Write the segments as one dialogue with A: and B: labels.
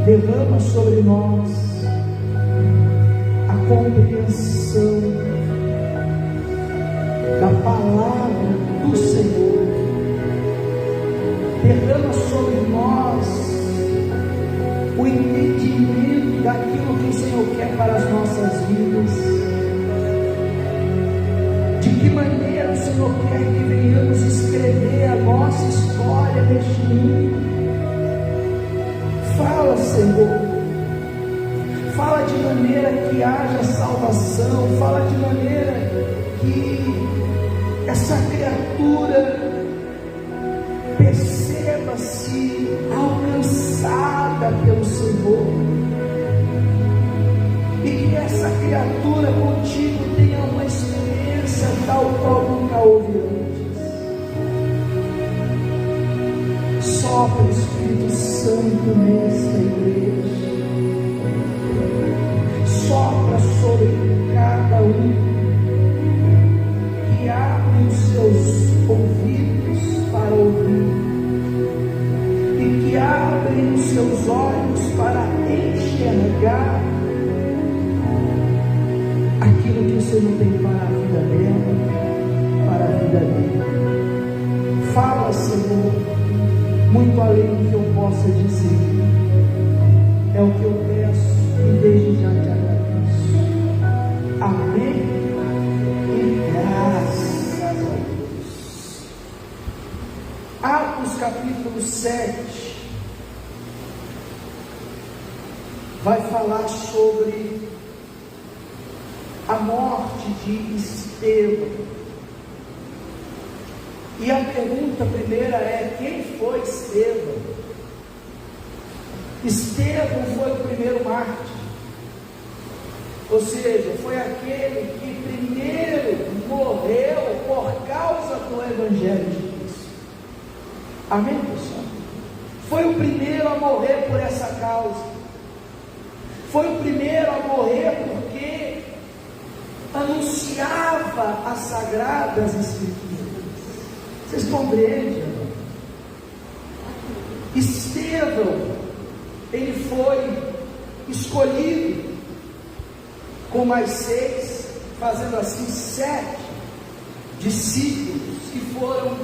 A: derrama sobre nós a compreensão da palavra do Senhor, derrama sobre nós o entendimento daquilo que o Senhor quer para as nossas vidas, de que maneira o Senhor quer que venhamos escrever a nossa história neste mundo. Fala, Senhor, fala de maneira que haja salvação, fala de maneira que essa criatura perceba-se alcançada pelo Senhor, e que essa criatura contigo tenha uma experiência tal qual nunca houve antes. Sopra, Espírito Santo, nesta igreja, sopra sobre cada um que abre os seus ouvidos para ouvir e que abre os seus olhos para enxergar aquilo que o Senhor tem para a vida dela, para a vida dele. Fala, Senhor, muito além do que eu possa dizer. É o que eu peço e desde já te agradeço. Amém e graças a Deus. Atos capítulo 7 vai falar sobre a morte de Estevão. E a pergunta primeira é: quem foi Estevão? Estevão foi o primeiro mártir, ou seja, foi aquele que primeiro morreu por causa do Evangelho de Cristo. Amém, pessoal? Foi o primeiro a morrer por essa causa, foi o primeiro a morrer porque anunciava as sagradas Escrituras. Vocês compreendem? Estevão, ele foi escolhido com mais 6, fazendo assim 7 discípulos que foram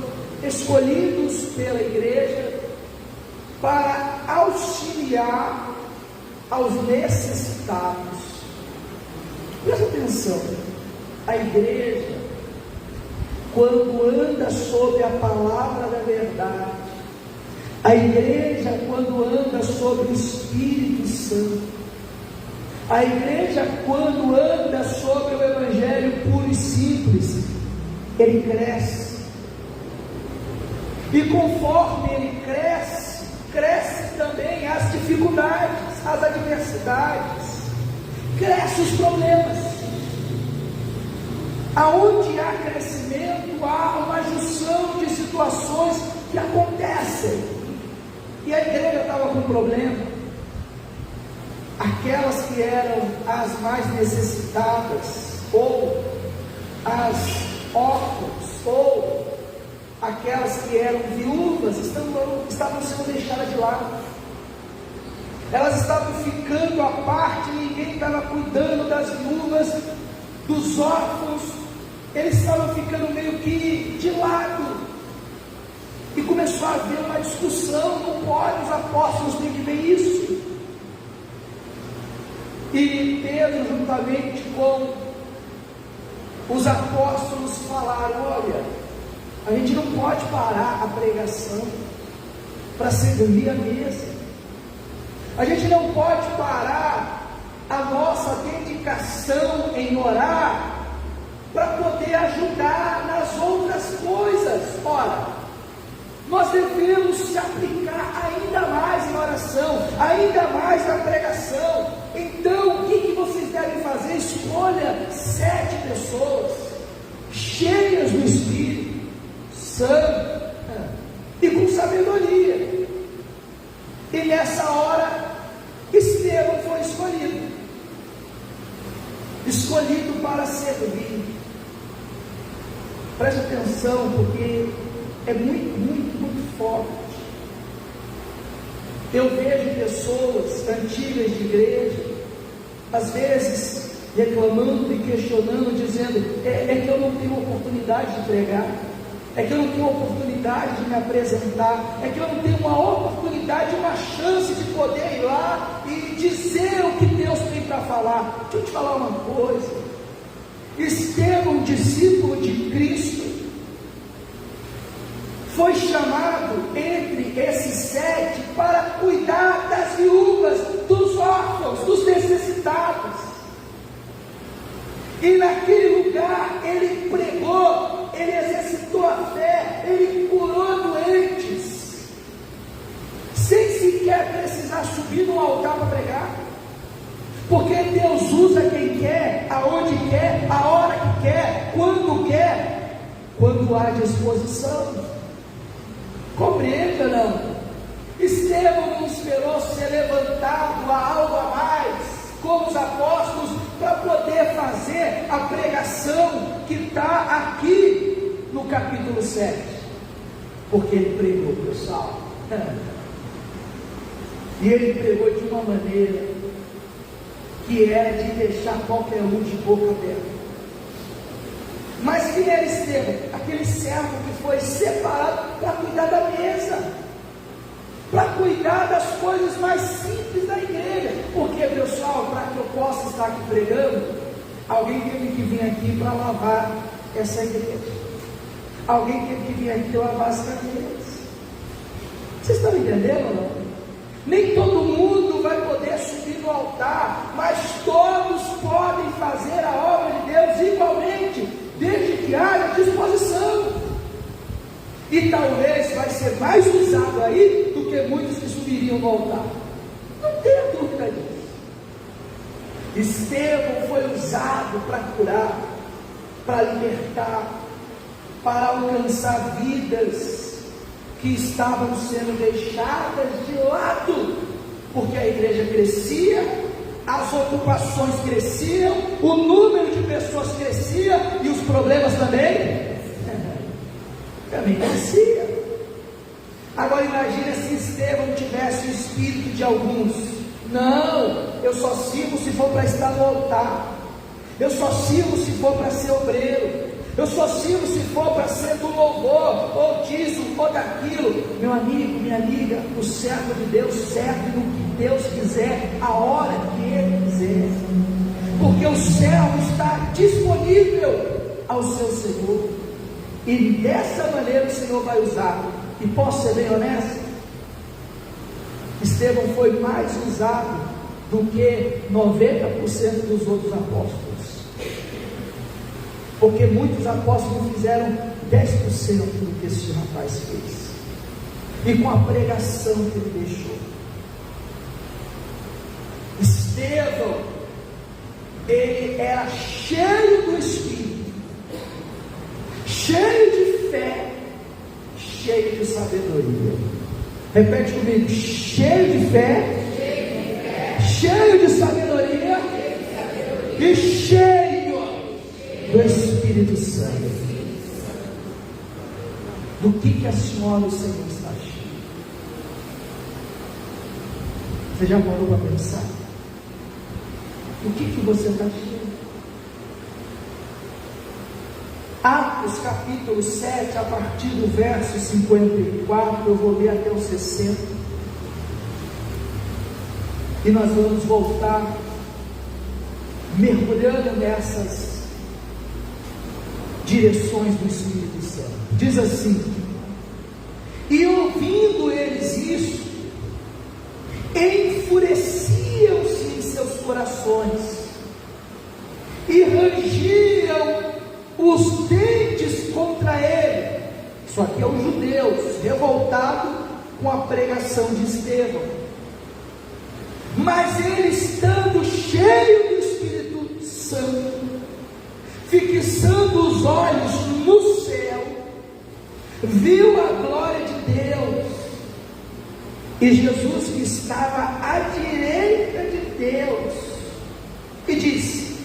A: escolhidos pela igreja para auxiliar aos necessitados. Presta atenção, a igreja, quando anda sob a palavra da verdade, a igreja, quando anda sob o Espírito Santo, a igreja, quando anda sobre o Evangelho puro e simples, ele cresce, e conforme ele cresce, cresce também as dificuldades, as adversidades, crescem os problemas. Aonde há crescimento, há uma junção de situações que acontecem, e a igreja estava com problema. Aquelas que eram as mais necessitadas, ou as órfãs, ou aquelas que eram viúvas, estavam sendo deixadas de lado. Elas estavam ficando à parte, ninguém estava cuidando das viúvas, dos órfãos, eles estavam ficando meio que de lado. E começou a haver uma discussão: não pode, os apóstolos têm que ver isso. E Pedro, juntamente com os apóstolos, falaram: olha, a gente não pode parar a pregação para servir a mesa, a gente não pode parar a nossa dedicação em orar para poder ajudar nas outras coisas. Ora, nós devemos se aplicar ainda mais em oração, ainda mais na pregação. Então, o que vocês devem fazer? Escolha 7 pessoas cheias do Espírito Santo e com sabedoria. E nessa hora, Estevão foi escolhido para servir. Preste atenção, porque é muito, muito, muito forte. Eu vejo pessoas antigas de igreja, às vezes reclamando e questionando, dizendo: é que eu não tenho oportunidade de pregar, é que eu não tenho oportunidade de me apresentar, é que eu não tenho uma oportunidade, uma chance de poder ir lá e dizer o que Deus tem para falar. Deixa eu te falar uma coisa: Estevão, discípulo de Cristo, foi chamado entre esses 7 para cuidar das viúvas, dos órfãos, dos necessitados. E naquele lugar ele pregou, ele exercitou a fé, ele curou doentes, sem sequer precisar subir no altar para pregar, porque Deus usa quem quer, aonde quer, a hora que quer, quando há disposição. Compreenda, não? Estevão não esperou ser levantado a algo a mais, como os apóstolos, para poder fazer a pregação que está aqui no capítulo 7, porque ele pregou, pessoal, e ele pregou de uma maneira que era de deixar qualquer um de boca aberta. Mas quem era Estevão? Aquele servo que foi separado para cuidar da mesa, para cuidar das coisas mais simples da igreja. Porque, pessoal, para que eu possa estar aqui pregando, alguém teve que vir aqui para lavar essa igreja, alguém teve que vir aqui lavar as cadeiras. Vocês estão entendendo ou não? Nem todo mundo vai poder subir no altar, mas todos podem fazer a obra de Deus igualmente, desde que haja disposição. E talvez vai ser mais usado aí do que muitos que subiriam no altar. Não tenha dúvida disso. Estevão foi usado para curar, para libertar, para alcançar vidas que estavam sendo deixadas de lado, porque a igreja crescia, as ocupações cresciam, o número de pessoas crescia e os problemas também crescia. Agora imagine se Estevão tivesse o espírito de alguns: não, eu só sirvo se for para estar no altar, eu só sirvo se for para ser obreiro, eu só sirvo se for para ser do louvor, ou disso, ou daquilo. Meu amigo, minha amiga, o servo de Deus serve no que Deus quiser, a hora que Ele quiser, porque o servo está disponível ao seu Senhor, e dessa maneira o Senhor vai usar. E posso ser bem honesto, Estevão foi mais usado do que 90% dos outros apóstolos, porque muitos apóstolos fizeram 10% do que esse rapaz fez, e com a pregação que ele deixou. Estevão, ele era cheio do Espírito, cheio de fé, cheio de sabedoria. Repete comigo: cheio de fé, cheio de sabedoria e cheio do Espírito Santo. Do que a senhora e o Senhor está cheio? Você já parou para pensar? Do que você está cheio? Atos capítulo 7, a partir do verso 54, eu vou ler até o 60, e nós vamos voltar mergulhando nessas direções do Espírito Santo. Diz assim: e ouvindo eles isso, enfureciam-se em seus corações, e rangiam os dentes contra ele. Isso aqui é os judeus revoltados com a pregação de Estevão. Mas ele, estando cheio do Espírito Santo, fixando os olhos no céu, viu a glória de Deus e Jesus que estava à direita de Deus, e disse: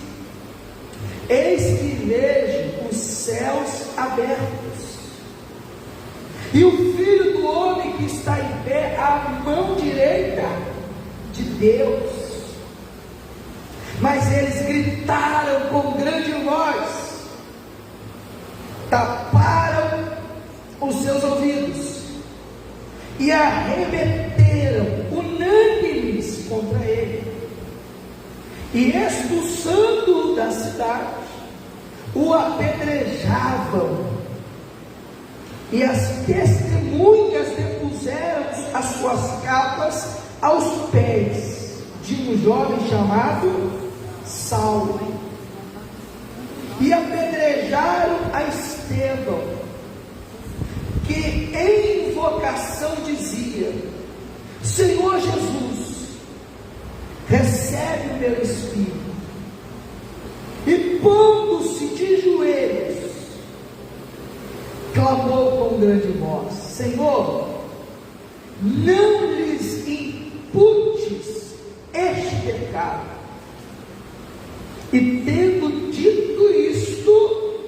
A: eis que vejo céus abertos, e o Filho do Homem que está está em pé à mão direita de Deus. Mas eles gritaram com grande voz, taparam os seus ouvidos e arremeteram unânimes contra ele, e expulsando-o da cidade, o apedrejavam. E as testemunhas depuseram as suas capas aos pés de um jovem chamado Saulo, e apedrejaram a Estevão, que em invocação dizia: Senhor Jesus, recebe o meu espírito. E pondo-se de joelhos, clamou com grande voz: Senhor, não lhes imputes este pecado. E tendo dito isto,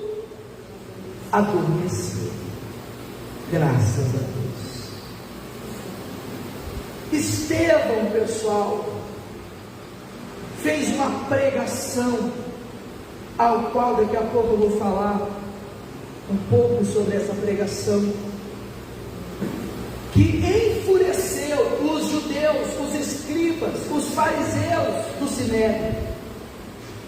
A: adormeceu. Graças a Deus. Estevão, pessoal, fez uma pregação, ao qual daqui a pouco eu vou falar um pouco sobre essa pregação, que enfureceu os judeus, os escribas, os fariseus do Sinédrio.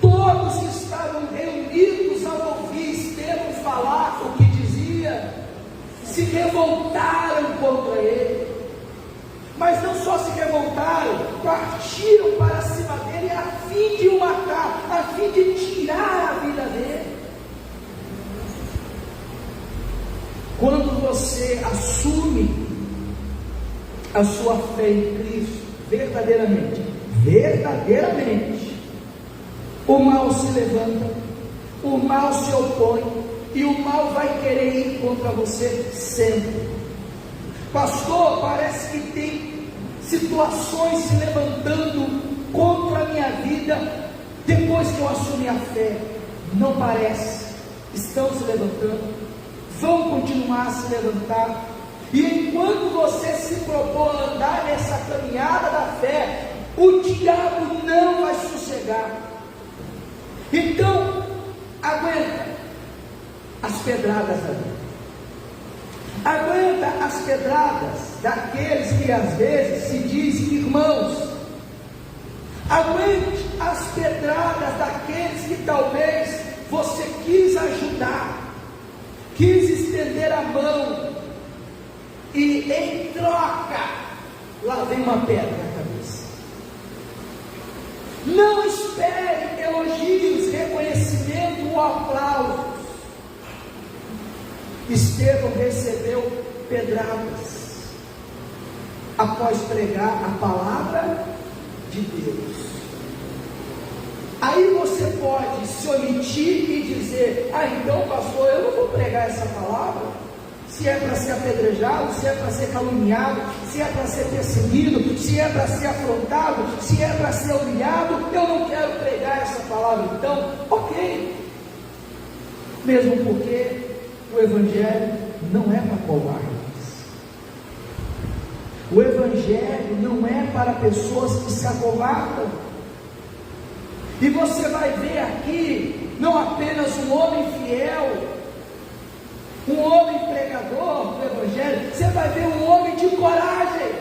A: Todos que estavam reunidos ao ouvir Estevão falar o que dizia, se revoltaram contra ele. Mas não só se revoltaram, partiram para cima dele a fim de o matar, a fim de tirar a vida dele. Quando você assume a sua fé em Cristo, verdadeiramente, o mal se levanta, o mal se opõe, e o mal vai querer ir contra você sempre. Pastor, parece que tem situações se levantando contra a minha vida depois que eu assumi a fé. Não parece, estão se levantando, vão continuar a se levantar. E enquanto você se propor a andar nessa caminhada da fé, o diabo não vai sossegar. Então, aguenta as pedradas da vida. Aguenta as pedradas daqueles que às vezes se dizem irmãos. Aguente as pedradas daqueles que talvez você quis ajudar, quis estender a mão, e em troca, lá vem uma pedra na cabeça. Não espere elogios, reconhecimento ou aplausos. Estevão recebeu pedradas após pregar a palavra de Deus. Aí você pode se omitir e dizer: então pastor, eu não vou pregar essa palavra. Se é para ser apedrejado, se é para ser caluniado, se é para ser perseguido, se é para ser afrontado, se é para ser humilhado, eu não quero pregar essa palavra. Então, ok, mesmo porque o Evangelho não é para covardes, o Evangelho não é para pessoas que se acovardam. E você vai ver aqui não apenas um homem fiel, um homem pregador do Evangelho, você vai ver um homem de coragem,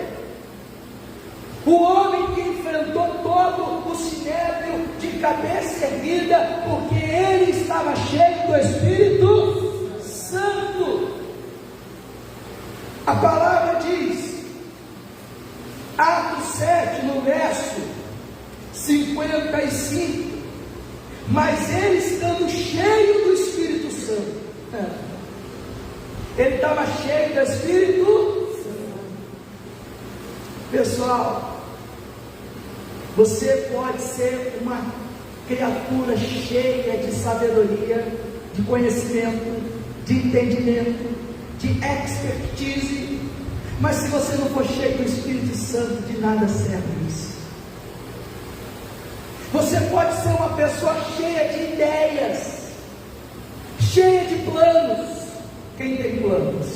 A: o homem que enfrentou todo o sinédrio de cabeça erguida, porque ele estava cheio do Espírito Santo. A palavra diz, Atos 7, no verso 55, mas ele estando cheio do Espírito Santo, ele estava cheio do Espírito Santo. Pessoal, você pode ser uma criatura cheia de sabedoria, de conhecimento, de entendimento, de expertise, mas se você não for cheio do Espírito Santo, de nada serve isso. Você pode ser uma pessoa cheia de ideias, cheia de planos. Quem tem planos?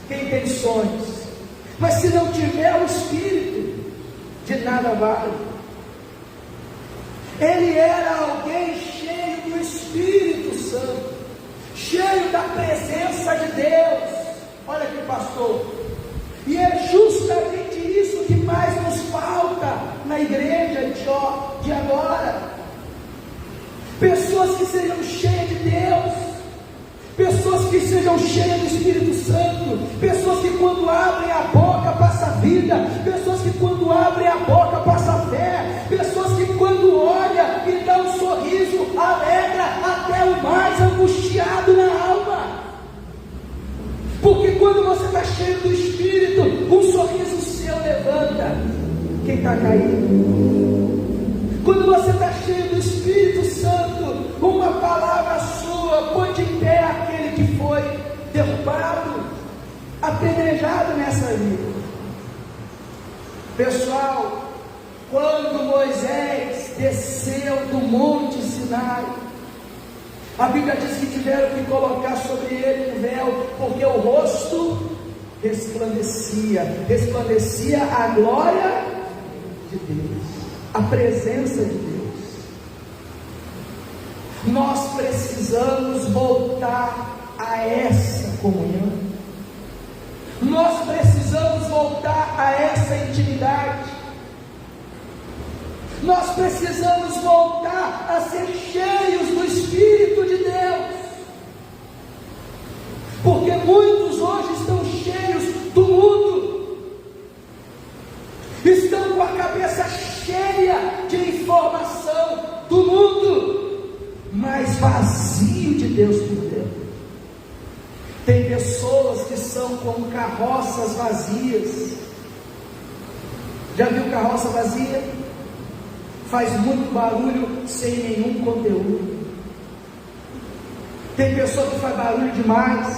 A: Quem tem sonhos? Mas se não tiver o Espírito, de nada vale. Ele era alguém cheio do Espírito Santo, cheio da presença de Deus. Olha aqui, pastor, e é justamente isso que mais nos falta na igreja de agora. Pessoas que sejam cheias de Deus, pessoas que sejam cheias do Espírito Santo, pessoas que quando abrem a boca passa vida, pessoas que quando abrem a boca passa fé, pessoas que quando olha e dá um sorriso alegra até o mais angustiado na alma. Porque quando você está cheio do Espírito, um sorriso seu levanta quem está caído. Quando você está cheio do Espírito Santo, uma palavra sua põe de pé aquele que foi derrubado, apedrejado nessa vida. Pessoal, quando Moisés desceu do Monte Sinai, a Bíblia diz que tiveram que colocar sobre ele um véu, porque o rosto resplandecia a glória de Deus, a presença de Deus. Nós precisamos voltar a essa comunhão, nós precisamos voltar a essa intimidade. Nós precisamos voltar a ser cheios do Espírito de Deus, porque muitos hoje estão cheios do mundo, estão com a cabeça cheia de informação do mundo, mas vazio de Deus por dentro. Tem pessoas que são como carroças vazias. Já viu carroça vazia? Faz muito barulho sem nenhum conteúdo. Tem pessoa que faz barulho demais.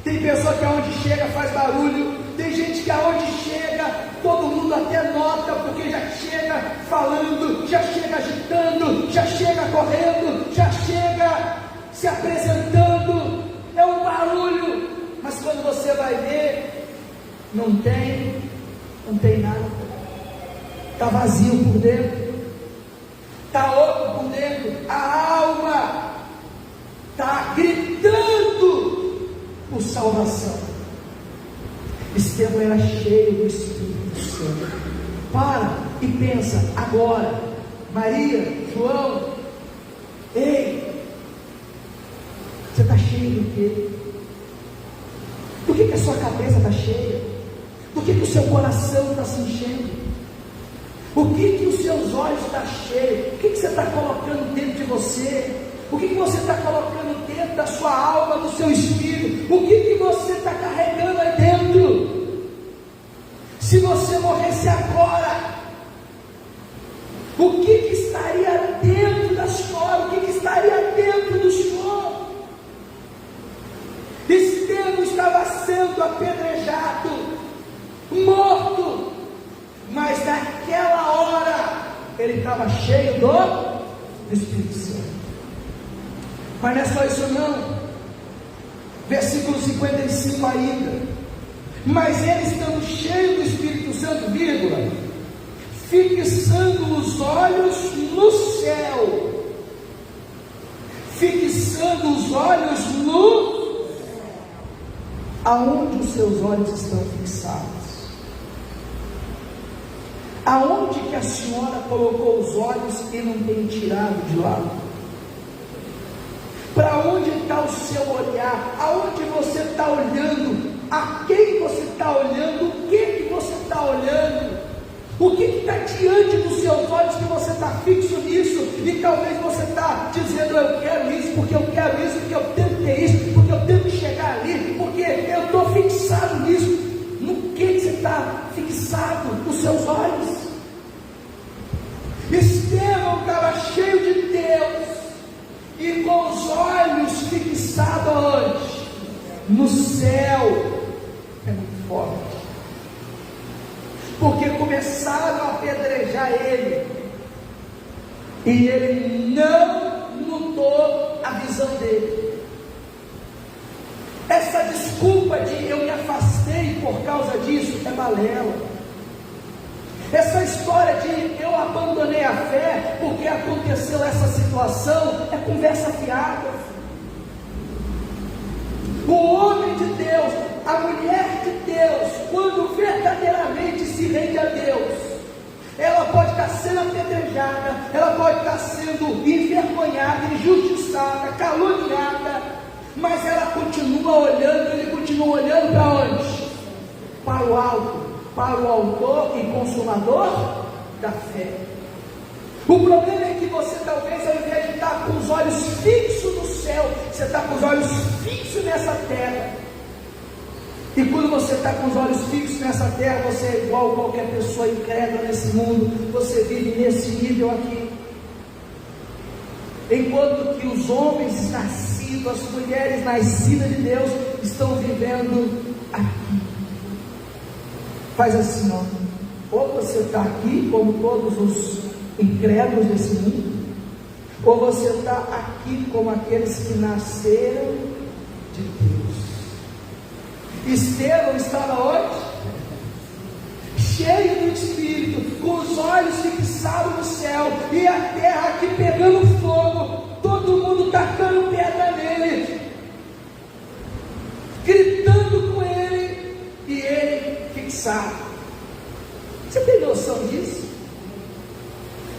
A: Tem pessoa que aonde chega faz barulho. Tem gente que aonde chega, todo mundo até nota, porque já chega falando, já chega agitando, já chega correndo, já chega se apresentando. É um barulho, mas quando você vai ver, não tem nada. Está vazio por dentro, está oco por dentro, a alma está gritando por salvação. Estevão era cheio do Espírito Santo. Para e pensa agora, Maria, João, ei, você está cheio do quê? Do que a sua cabeça está cheia? Do que o seu coração está se enchendo? O que os seus olhos estão cheios? O que você está colocando dentro de você? O que você está colocando dentro da sua alma, do seu espírito? O que você está carregando aí dentro? Se você morresse agora, o que estaria dentro da história? O que estaria dentro do Senhor? Estevão estava sendo apedrejado, morto, mas naquela hora ele estava cheio do Espírito Santo. Mas não é só isso não. Versículo 55 ainda. Mas eles estão cheios do Espírito Santo, vírgula, fixando os olhos no céu. Fixando os olhos no... Aonde os seus olhos estão fixados? Aonde que a senhora colocou os olhos e não tem tirado de lado? Para onde está o seu olhar? Aonde você está olhando? A quem você está olhando? O que você está olhando? O que está diante dos seus olhos que você está fixo nisso? E talvez você está dizendo, eu quero isso, porque eu quero isso, porque eu tenho que ter isso, porque eu tenho que chegar ali, porque eu estou fixado nisso. No que você está fixado os seus olhos? Estevão estava cheio de Deus e com os olhos fixados aonde? No céu. É muito forte, porque começaram a apedrejar ele e ele não mudou a visão dele. Essa desculpa de eu me afastei por causa disso é balela. Essa história de eu abandonei a fé porque aconteceu essa situação é conversa fiada. O homem de Deus, a mulher de Deus, quando verdadeiramente se rende a Deus, ela pode estar sendo apedrejada, ela pode estar sendo envergonhada, injustiçada, caluniada, mas ela continua olhando, ele continua olhando para onde? Para o alto, para o autor e consumador da fé. O problema é que você talvez, ao invés de estar com os olhos fixos no céu, você está com os olhos fixos nessa terra. E quando você está com os olhos fixos nessa terra, você é igual a qualquer pessoa incrédula nesse mundo, você vive nesse nível aqui. Enquanto que os homens nascidos, as mulheres nascidas de Deus, estão vivendo aqui. Faz assim, ó. Ou você está aqui, como todos os incrédulos desse mundo, ou você está aqui como aqueles que nasceram de Deus. Estevão estava onde? Cheio do Espírito, com os olhos fixados no céu, e a terra aqui pegando fogo, todo mundo tacando pedra nele, gritando com ele, e ele fixado. Você tem noção disso?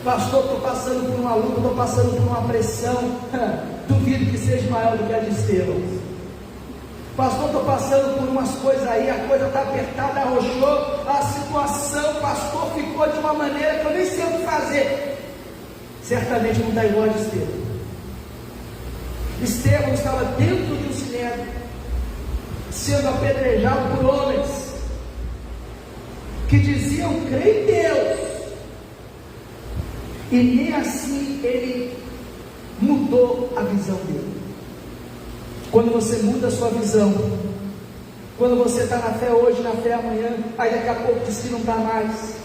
A: Pastor, estou passando por uma luta, estou passando por uma pressão, duvido que seja maior do que a de Estevão. Pastor, estou passando por umas coisas aí, a coisa está apertada, arrochou, a situação, pastor, ficou de uma maneira que eu nem sei o que fazer. Certamente não está igual a de Estevão. Estevão estava dentro de um sinédrio, sendo apedrejado por homens que diziam crer em Deus, e nem assim ele mudou a visão dele. Quando você muda a sua visão, quando você está na fé hoje, na fé amanhã, aí daqui a pouco diz que não está mais.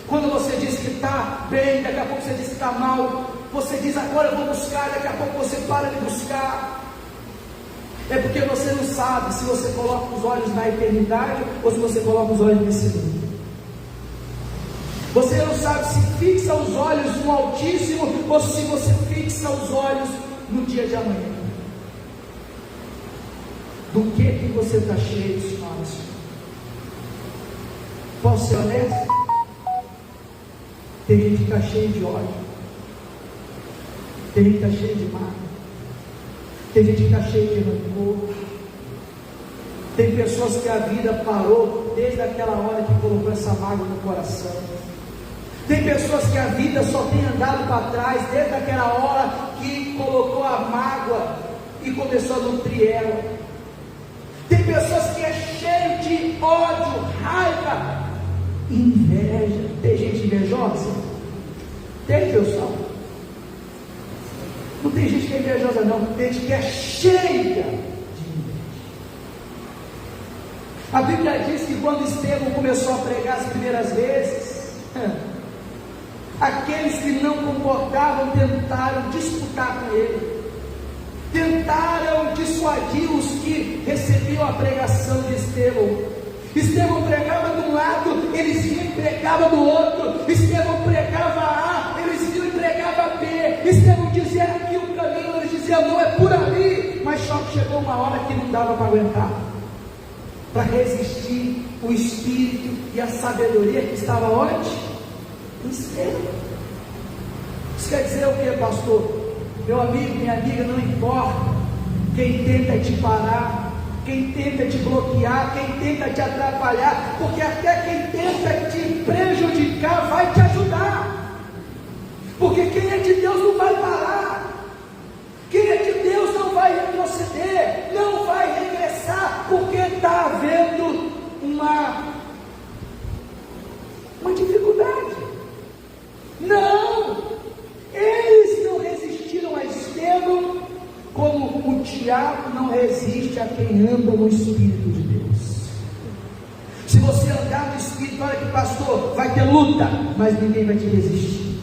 A: Quando você diz que está bem, daqui a pouco você diz que está mal. Você diz agora eu vou buscar, daqui a pouco você para de buscar. É porque você não sabe se você coloca os olhos na eternidade ou se você coloca os olhos nesse mundo. Você não sabe se fixa os olhos no Altíssimo ou se você fixa os olhos no dia de amanhã. Do que você está cheio, senhoras e senhores? Posso ser honesto? Tem gente que está cheio de ódio, tem gente que está cheio de mágoa, tem gente que está cheio de rancor, tem pessoas que a vida parou desde aquela hora que colocou essa mágoa no coração, tem pessoas que a vida só tem andado para trás desde aquela hora que colocou a mágoa e começou a nutrir ela. Tem pessoas que é cheio de ódio, raiva, inveja. Tem gente invejosa? Tem, pessoal? Não tem gente que é invejosa não, tem gente que é cheia de inveja. A Bíblia diz que quando Estevão começou a pregar as primeiras vezes, aqueles que não concordavam tentaram disputar com ele, tentaram dissuadir os que recebiam a pregação de Estevão. Estevão pregava de um lado, eles iam e pregavam do outro. Estevão pregava A, eles iam e pregavam B. Estevão dizia aqui o caminho, eles diziam não, é por ali. Mas só que chegou uma hora que não dava para aguentar, para resistir o espírito e a sabedoria que estava onde? Em Estevão. Isso quer dizer o que, pastor? Meu amigo, minha amiga, não importa quem tenta te parar, quem tenta te bloquear, quem tenta te atrapalhar, porque até quem tenta te prejudicar vai te ajudar, porque quem é de Deus não vai parar, quem é de Deus não vai retroceder, não vai regressar, porque está havendo uma dificuldade. Não, eles não resistiram a Estevão, como o diabo não resiste a quem anda no Espírito de Deus. Se você andar no Espírito, olha que pastor, vai ter luta, mas ninguém vai te resistir.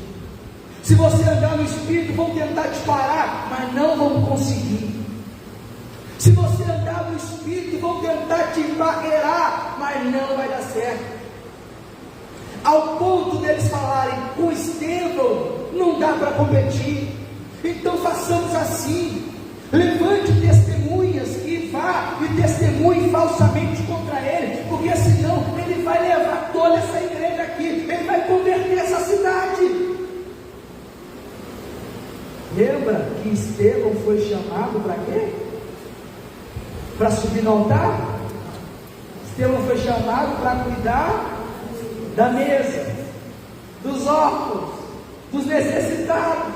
A: Se você andar no Espírito, vão tentar te parar, mas não vão conseguir. Se você andar no Espírito, vão tentar te barreirar, mas não vai dar certo. Ao ponto deles falarem, com Estevão não dá para competir, então façamos assim, levante testemunhas e vá e testemunhe falsamente contra ele, porque senão ele vai levar toda essa igreja aqui, ele vai converter essa cidade. Lembra que Estevão foi chamado para quê? Para subir no altar? Estevão foi chamado para cuidar da mesa, dos órfãos, dos necessitados.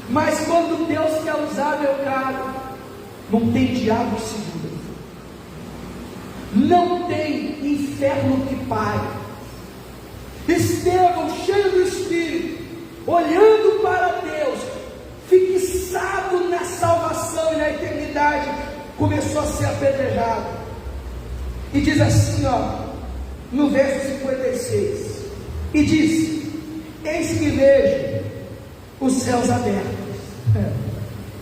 A: Mas quando Deus quer usar, meu caro, não tem diabo que segura, não tem inferno que pare. Estevão, cheio do Espírito, olhando para Deus, fixado na salvação e na eternidade, começou a ser apedrejado. E diz assim, no verso 56, e disse: eis que vejo os céus abertos.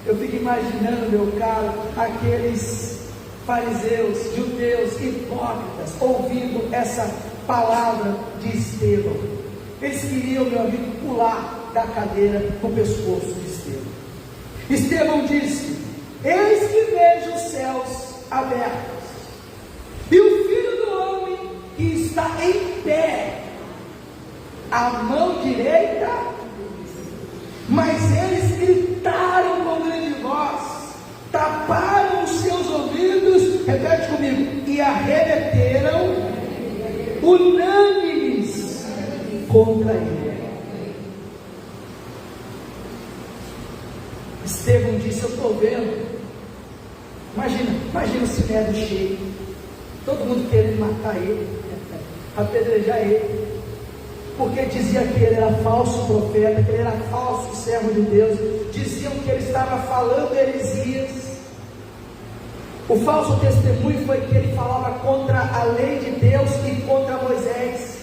A: Eu fico imaginando, meu caro, aqueles fariseus, judeus, hipócritas, ouvindo essa palavra de Estevão. Eles queriam, meu amigo, pular da cadeira no pescoço de Estevão. Estevão disse: eis que vejo os céus abertos, e o Filho do Homem que está em pé, à mão direita. Mas eles gritaram com grande voz, taparam os seus ouvidos, repete comigo, e arremeteram unânimes contra ele. Estevão disse: eu estou vendo, imagina o sinédrio cheio, todo mundo querendo matar ele, apedrejar ele, porque dizia que ele era falso profeta, que ele era falso servo de Deus, diziam que ele estava falando heresias. O falso testemunho foi que ele falava contra a lei de Deus e contra Moisés.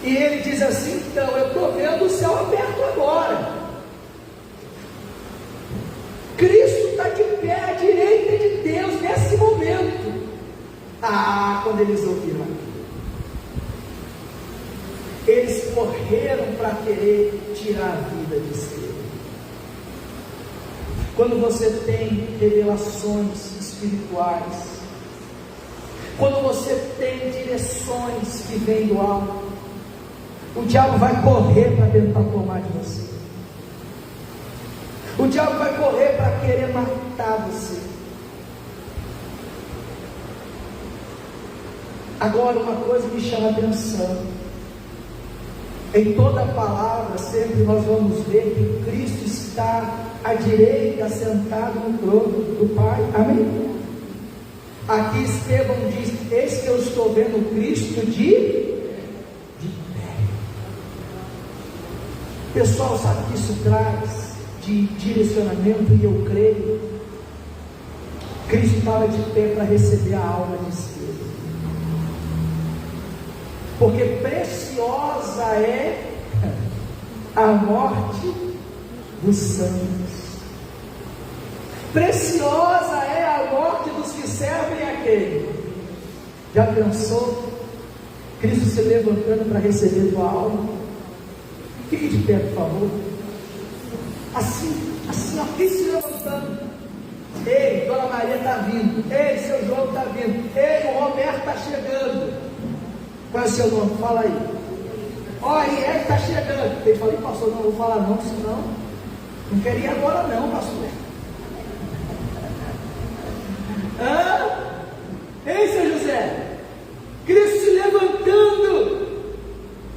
A: E ele diz assim: então, eu estou vendo o céu aberto agora, Cristo está de pé à direita de Deus nesse momento. Quando eles ouviram aquilo, eles correram para querer tirar a vida de Estevão. Quando você tem revelações espirituais, quando você tem direções que vêm do alto, o diabo vai correr para tentar tomar de você. O diabo vai correr para querer matar você. Agora, uma coisa me chama a atenção. Em toda a palavra, sempre nós vamos ver que Cristo está à direita, sentado no trono do Pai. Amém? Aqui Estevão diz: eis que eu estou vendo Cristo de pé. Pessoal, sabe o que isso traz de direcionamento? E eu creio, Cristo estava de pé para receber a alma de Estevão, porque preciosa é a morte dos santos, preciosa é a morte dos que servem a quem? Já pensou? Cristo se levantando para receber tua alma? Fique de pé, por favor. Assim, ó, quem se levantando? Ei, Dona Maria está vindo. Ei, seu João está vindo. Ei, o Roberto está chegando. Qual é o seu nome? Fala aí. Ó, e ele está chegando. Ele falou: pastor, não vou falar não, senão não queria agora não, pastor. Ei, seu José, Cristo se levantando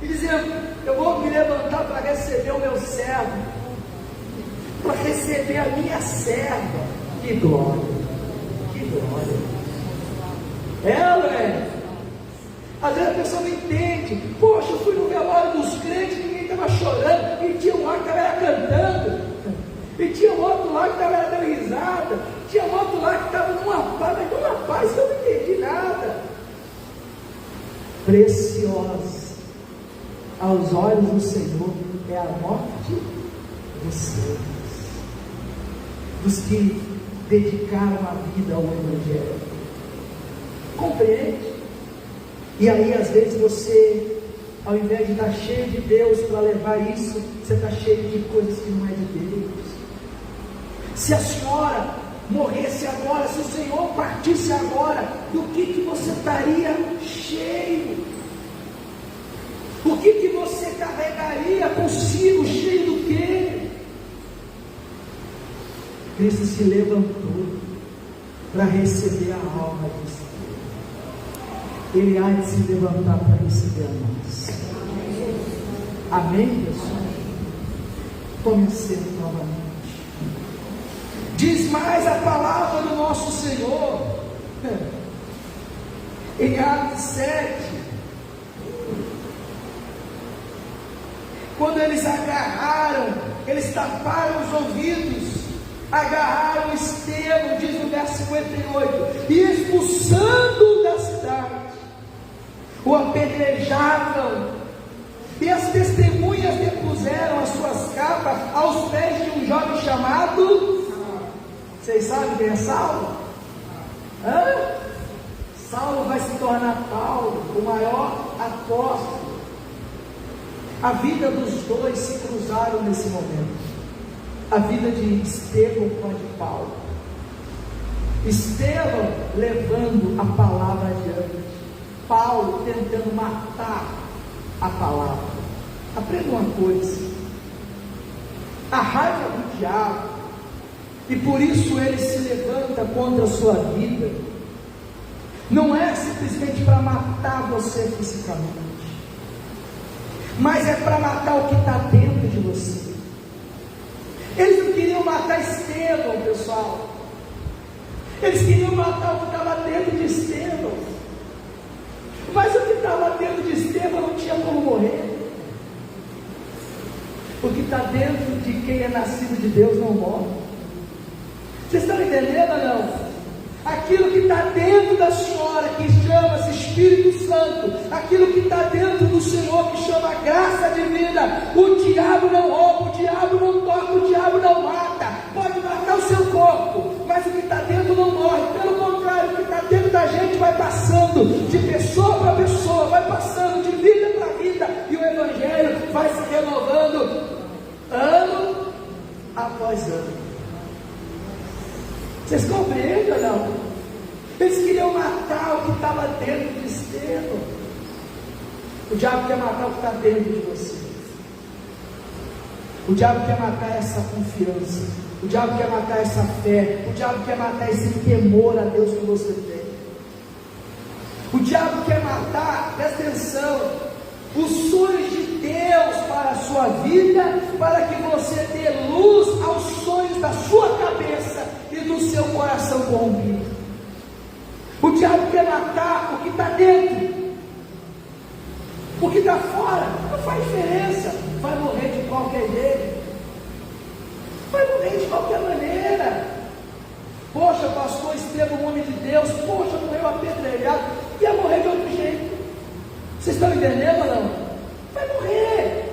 A: e dizendo: eu vou me levantar para receber o meu servo, para receber a minha serva. Que glória, que glória. Não é? Às vezes a pessoa não entende. Poxa, eu fui no velório dos crentes, ninguém estava chorando, e tinha um lá que estava cantando, e tinha um outro lá que estava dando risada, tinha um outro lá que estava numa paz que eu não entendi nada. Preciosa aos olhos do Senhor é a morte dos seus. dos que dedicaram a vida ao Evangelho. Compreende? E aí às vezes você, ao invés de estar cheio de Deus para levar isso, você está cheio de coisas que não é de Deus. Se a senhora morresse agora, se o Senhor partisse agora, do que você estaria cheio? O que você carregaria consigo, cheio do quê? Cristo se levantou para receber a alma de Deus. Ele há de se levantar para receber a nós. Amém, pessoal? Tome assento novamente. Diz mais a palavra do nosso Senhor em Atos 7, quando eles agarraram, eles taparam os ouvidos, agarraram Estevão, diz no verso 58, e expulsando da cidade, o apedrejavam, e as testemunhas depuseram as suas capas aos pés de um jovem chamado, vocês sabem quem é Saulo? Saulo vai se tornar Paulo, o maior apóstolo. A vida dos dois se cruzaram nesse momento. A vida de Estevão com a de Paulo. Estevão levando a palavra adiante, Paulo tentando matar a palavra. Aprenda uma coisa: a raiva do diabo, e por isso ele se levanta contra a sua vida, não é simplesmente para matar você fisicamente, mas é para matar o que está dentro de você. Eles não queriam matar Estevão, pessoal. Eles queriam matar o que estava dentro de Estevão. Mas o que estava dentro de Estevão não tinha como morrer. O que está dentro de quem é nascido de Deus não morre. Vocês estão entendendo ou não? Aquilo que está dentro da senhora, que chama-se Espírito Santo, aquilo que está dentro do Senhor, que chama graça divina, o diabo não rouba, o diabo não toca, o diabo não mata. Pode matar o seu corpo, mas o que está dentro não morre. Pelo contrário, o que está dentro da gente vai passando de pessoa para pessoa, vai passando de vida para vida, e o Evangelho vai se renovando ano após ano. Vocês compreendem ou não? Eles queriam matar o que estava dentro de Estevão. O diabo quer matar o que está dentro de você. O diabo quer matar essa confiança. O diabo quer matar essa fé. O diabo quer matar esse temor a Deus que você tem. O diabo quer matar, presta atenção, os sonhos de Deus para a sua vida, para que você dê luz aos sonhos da sua cabeça e do seu coração corrompido. O diabo quer matar o que está dentro. O que está fora não faz diferença. Vai morrer de qualquer jeito. Vai morrer de qualquer maneira. Poxa, pastor Estevão, um homem de Deus, poxa, morreu apedrejado. Ia morrer de outro jeito. Vocês estão entendendo ou não? Vai morrer.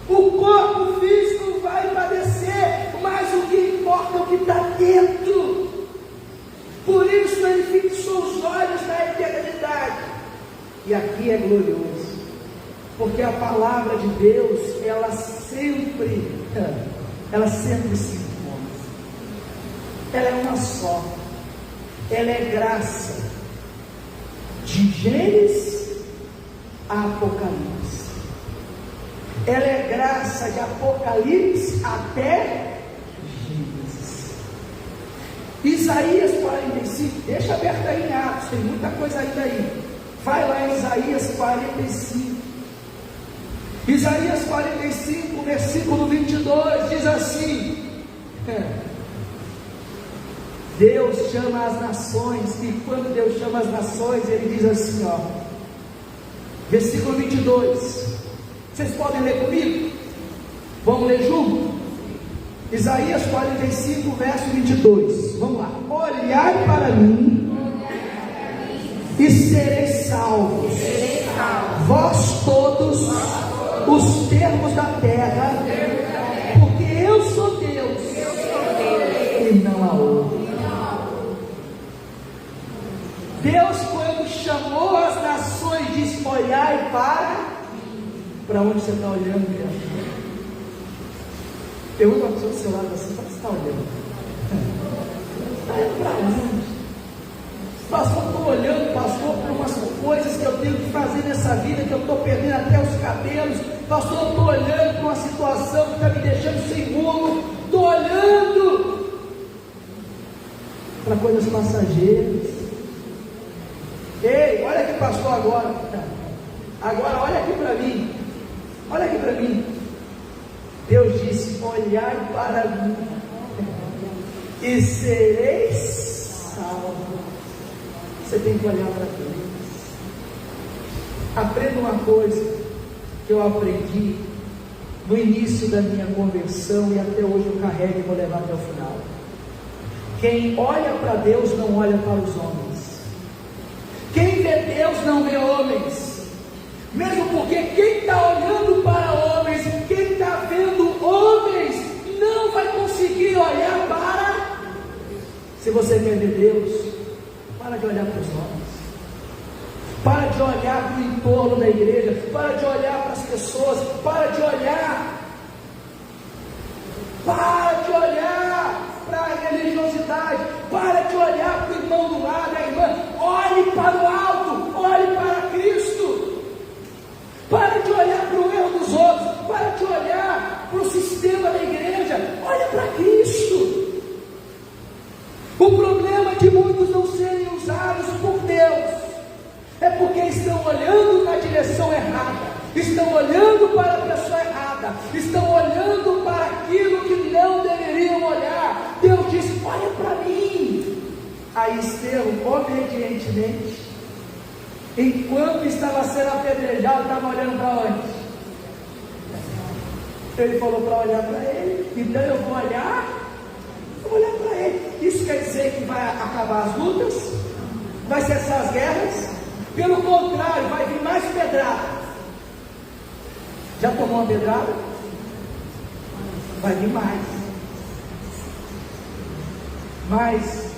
A: O corpo físico vai padecer, mas o que importa é o que está dentro. Por isso ele fixou os olhos na eternidade. E aqui é glorioso, porque a palavra de Deus, ela sempre se encontra. Ela é uma só. Ela é graça. De Gênesis a Apocalipse. Ela é graça de Apocalipse até Gênesis. Isaías 45, deixa aberto aí em Atos, tem muita coisa ainda aí. Vai lá em Isaías 45. Isaías 45, versículo 22, diz assim: Deus chama as nações, e quando Deus chama as nações, Ele diz assim, ó, versículo 22, vocês podem ler comigo? Vamos ler junto? Isaías 45, verso 22, vamos lá. Olhai para mim e sereis salvos, vós todos os termos da terra, porque eu sou Deus e não chamou as nações, disse: olhai para onde você está olhando, cara? Pergunta para a pessoa do seu lado assim: para que você está olhando? Está olhando para onde? Pastor, estou olhando, pastor, para umas coisas que eu tenho que fazer nessa vida, que eu estou perdendo até os cabelos. Pastor, eu estou olhando para uma situação que está me deixando sem rumo. Estou olhando para coisas passageiras. Ei, olha aqui, pastor, agora. Agora, olha aqui para mim. Olha aqui para mim. Deus disse: olhai para mim e sereis salvos. Você tem que olhar para Deus. Aprenda uma coisa que eu aprendi no início da minha conversão e até hoje eu carrego e vou levar até o final. Quem olha para Deus não olha para os homens. Quem vê Deus não vê homens. Mesmo porque quem está olhando para homens, quem está vendo homens, não vai conseguir olhar para. Se você quer ver Deus, para de olhar para os homens. Para de olhar para o entorno da igreja. Para de olhar para as pessoas. Para de olhar. Para de olhar para a religiosidade. Para de olhar para o irmão do lado, a irmã. Olhe para o alto. Olhe para Cristo. Para de olhar para o erro dos outros. Para de olhar para o sistema da igreja. Olhe para Cristo. O problema de muitos não serem usados por Deus é porque estão olhando na direção errada, estão olhando para a pessoa errada, estão olhando para aquilo que não deveriam olhar. Deus disse: olha para mim. Aí Estevão, obedientemente, enquanto estava sendo apedrejado, estava olhando para onde? Ele falou para olhar para ele. Então eu vou olhar para ele. Isso quer dizer que vai acabar as lutas? Vai cessar as guerras? Pelo contrário, vai vir mais pedrada. Já tomou uma pedrada? Vai vir mais. Mas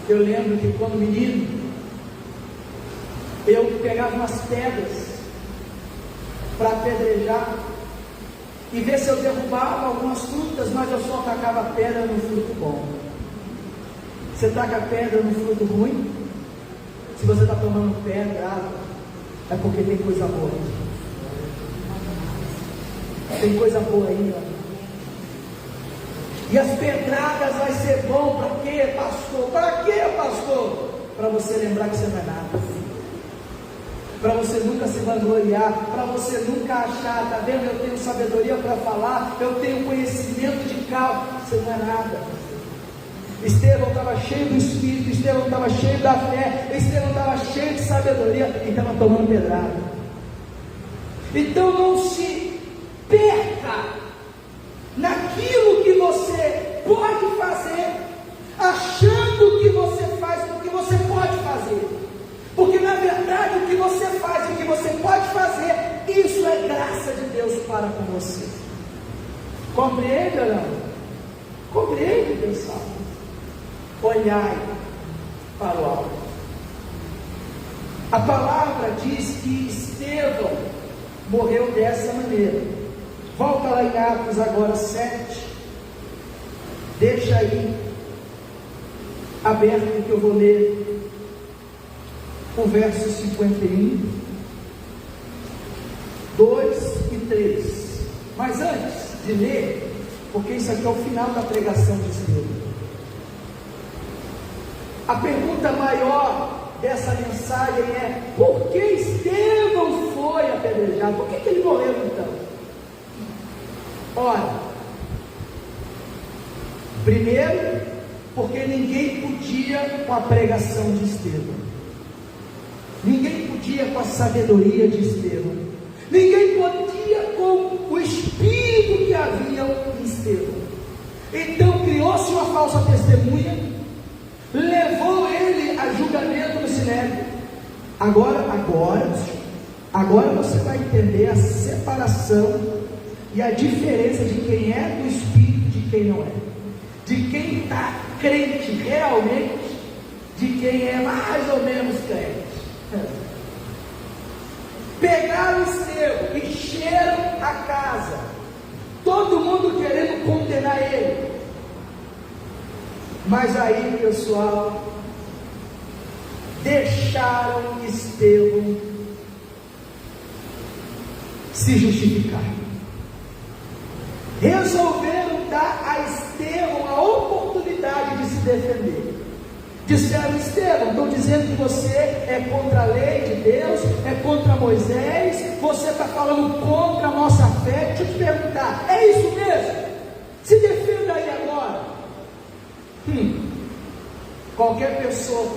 A: eu lembro que quando menino, eu pegava umas pedras para apedrejar e ver se eu derrubava algumas frutas, mas eu só tacava pedra no fruto bom. Você taca pedra no fruto ruim? Se você está tomando pedra, é porque tem coisa boa. Tem coisa boa aí, ó. E as pedradas vai ser bom para quê, pastor? Para quê, pastor? Para você lembrar que você não é nada. Para você nunca se vangloriar, para você nunca achar, está vendo? Eu tenho sabedoria para falar, eu tenho conhecimento de causa. Você não é nada. Estevão estava cheio do Espírito, Estevão estava cheio da fé, Estevão estava cheio de sabedoria e estava tomando pedrada. Então não se perca naquilo que você pode fazer, achando que você faz o que você pode fazer. Porque na verdade o que você faz, o que você pode fazer, isso é graça de Deus para com você. Compreende ou não? Compreende, Deus sabe. Olhai para o alto. A palavra diz que Estevão morreu dessa maneira. Volta lá em Atos agora 7. Deixa aí aberto que eu vou ler o verso 51, 2 e 3. Mas antes de ler, porque isso aqui é o final da pregação de Estevão, a pergunta maior dessa mensagem é: por que Estevão foi apedrejado? Por que ele morreu então? Ora, primeiro, porque ninguém podia com a pregação de Estevão, ninguém podia com a sabedoria de Estevão, ninguém podia com o espírito que havia em Estevão. Então criou-se uma falsa testemunha, levou ele a julgamento no Sinédrio. Agora você vai entender a separação e a diferença de quem é do Espírito e de quem não é, de quem está crente realmente de quem é mais ou menos crente. Pegaram Estevão, encheram a casa, todo mundo querendo condenar ele. Mas aí, pessoal, deixaram Estevão se justificar. Resolveram dar a Estevão a oportunidade de se defender. Disseram: Estevão, estão dizendo que você é contra a lei de Deus, é contra Moisés, você está falando contra a nossa fé. Deixa eu te perguntar, é isso mesmo? Se defenda aí agora. Qualquer pessoa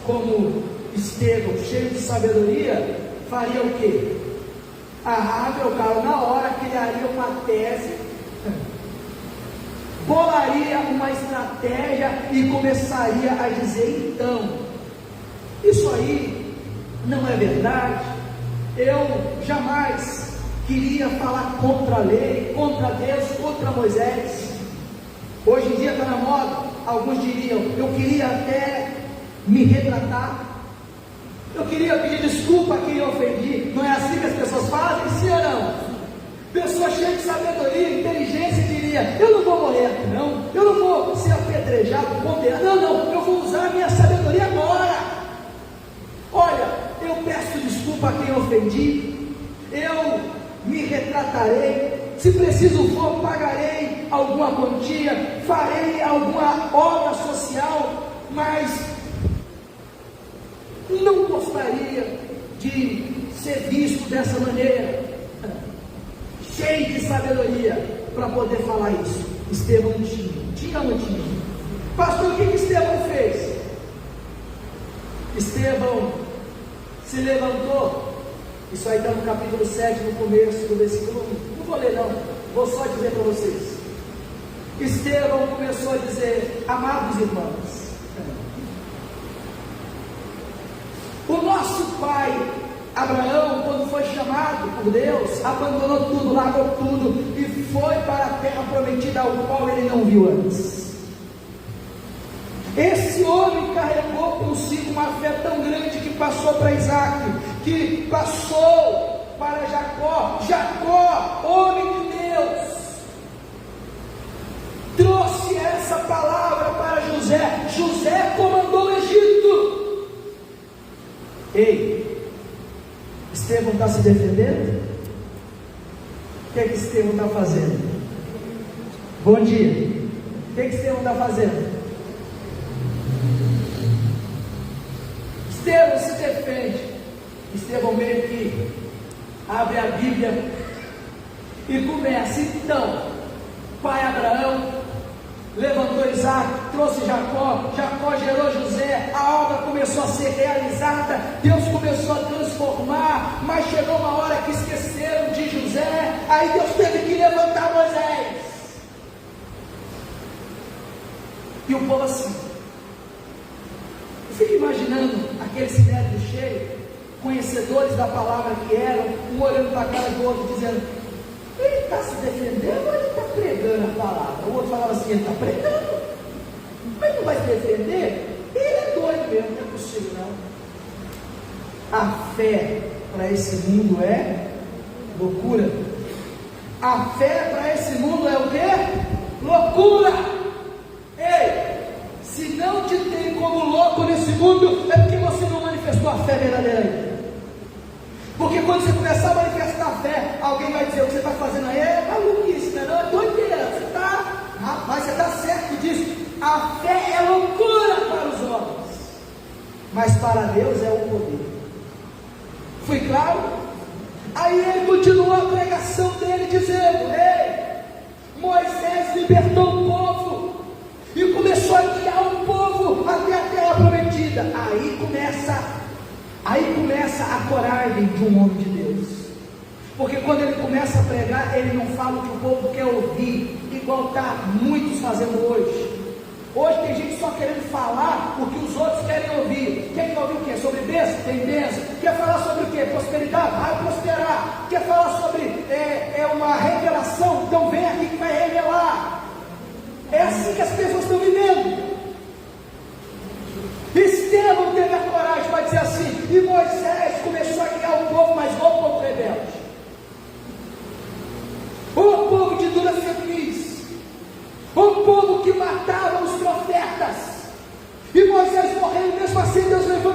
A: como Estevão, cheio de sabedoria, faria o quê? Meu caro, na hora criaria uma tese, bolaria uma estratégia e começaria a dizer: então, isso aí não é verdade, eu jamais queria falar contra a lei, contra Deus, contra Moisés. Hoje em dia está na moda, alguns diriam: eu queria até me retratar, eu queria pedir desculpa a quem eu ofendi. Não é assim que as pessoas fazem, sim ou não? Pessoa cheia de sabedoria, inteligência, diria: eu não vou morrer aqui não, eu não vou ser apedrejado, condenado, não, eu vou usar a minha sabedoria agora. Olha, eu peço desculpa a quem eu ofendi, eu me retratarei, se preciso for, pagarei alguma quantia, farei alguma obra social, mas não gostaria de ser visto dessa maneira. Cheio de sabedoria para poder falar isso. Estevão tinha ou não tinha? Pastor, o que Estevão fez? Estevão se levantou. Isso aí está no capítulo 7, no começo do versículo 1. Não vou ler não, vou só dizer para vocês. Estevão começou a dizer: amados irmãos, o nosso pai Abraão, quando foi chamado por Deus, abandonou tudo, largou tudo e foi para a terra prometida, ao qual ele não viu antes. Esse homem carregou consigo uma fé tão grande que passou para Isaac, que passou para Jacó. Jacó, homem de Deus, trouxe essa palavra para José. José comandou o Egito. Ei, Estevão está se defendendo? O que Estevão está fazendo? Bom dia. O que Estevão está fazendo? Estevão se defende. Estevão meio que abre a Bíblia e começa: então, pai Abraão levantou Isaac, trouxe Jacó, Jacó gerou José, a obra começou a ser realizada, Deus começou a transformar, mas chegou uma hora que esqueceram de José, aí Deus teve que levantar Moisés. E o povo assim, eu fico imaginando aquele sinédrio cheio, conhecedores da palavra que eram, um olhando para a cara do outro, dizendo: ele está se defendendo ou ele está pregando a palavra? O outro falava assim: ele está pregando, mas não vai se defender? Ele é doido mesmo, não é possível não. A fé para esse mundo é loucura. A fé para esse mundo é o quê? Loucura. Ei, se não te tem como louco nesse mundo, é porque você não manifestou a fé verdadeira ainda. Porque quando você começar a manifestar a fé, alguém vai dizer: o que você está fazendo aí é maluquice, não é doideira, você está, rapaz, você está certo disso. A fé é loucura para os homens, mas para Deus é o poder. Fui claro? Aí ele continuou a pregação dele dizendo: ei, Moisés libertou o povo e começou a guiar o povo até a terra prometida. Aí começa a coragem de um homem de Deus, porque quando ele começa a pregar, ele não fala o que o povo quer ouvir, igual está muitos fazendo hoje. Hoje tem gente só querendo falar o que os outros querem ouvir. Quer ouvir o quê? Sobre bênção? Tem bênção. Quer falar sobre o quê? Prosperidade? Vai prosperar. Quer falar sobre uma revelação? Então vem aqui que vai revelar. É assim que as pessoas estão vivendo.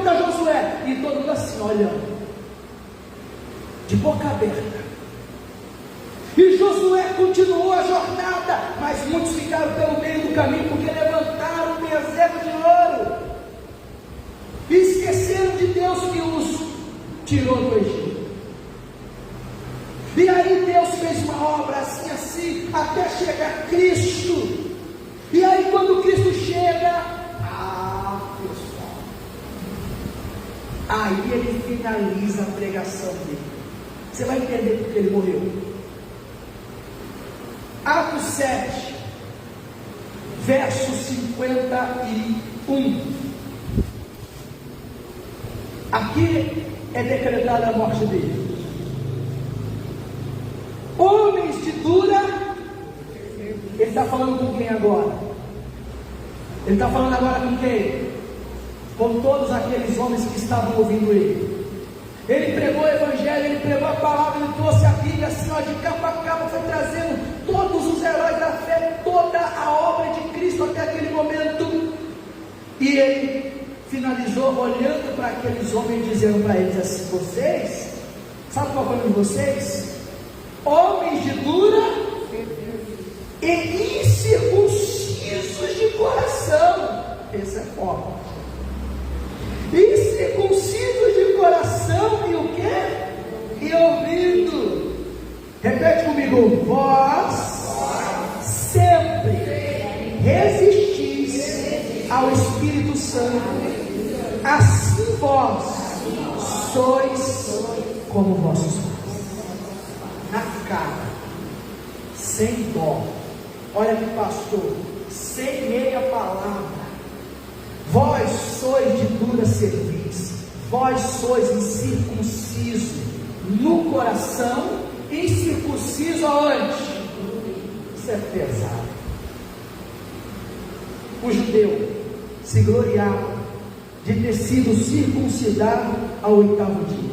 A: pergunta a Josué, e todo mundo assim, olhando, de boca aberta. E Josué continuou a jornada, mas muitos ficaram pelo meio do caminho, porque levantaram um bezerro de ouro, e esqueceram de Deus que os tirou do Egito. E aí Deus fez uma obra assim, até chegar Cristo. E aí quando Cristo chega, pessoal, aí ele finaliza a pregação dele. Você vai entender porque ele morreu. Atos 7, verso 51. Aqui é decretada a morte dele. Homens de dura. Ele está falando com quem agora? Ele está falando agora com quem? Com todos aqueles homens que estavam ouvindo ele. Ele pregou o evangelho, ele pregou a palavra, ele trouxe a Bíblia assim, ó, de capa a capa, foi trazendo todos os heróis da fé, toda a obra de Cristo até aquele momento. E ele finalizou olhando para aqueles homens e dizendo para eles assim: vocês, sabe qual é o nome de vocês? Homens de dura e incircuncisos de coração. Esse é forte. Incircuncisos de coração e o que? E ouvido. Repete comigo: vós sempre resistis ao Espírito Santo, assim vós sois como vossos pais. Na cara, sem dó. Olha que pastor, sem meia palavra. Vós sois de dura cerviz, vós sois incircunciso no coração, incircunciso aonde? Isso é pesado. O judeu se gloriava de ter sido circuncidado ao 8º dia.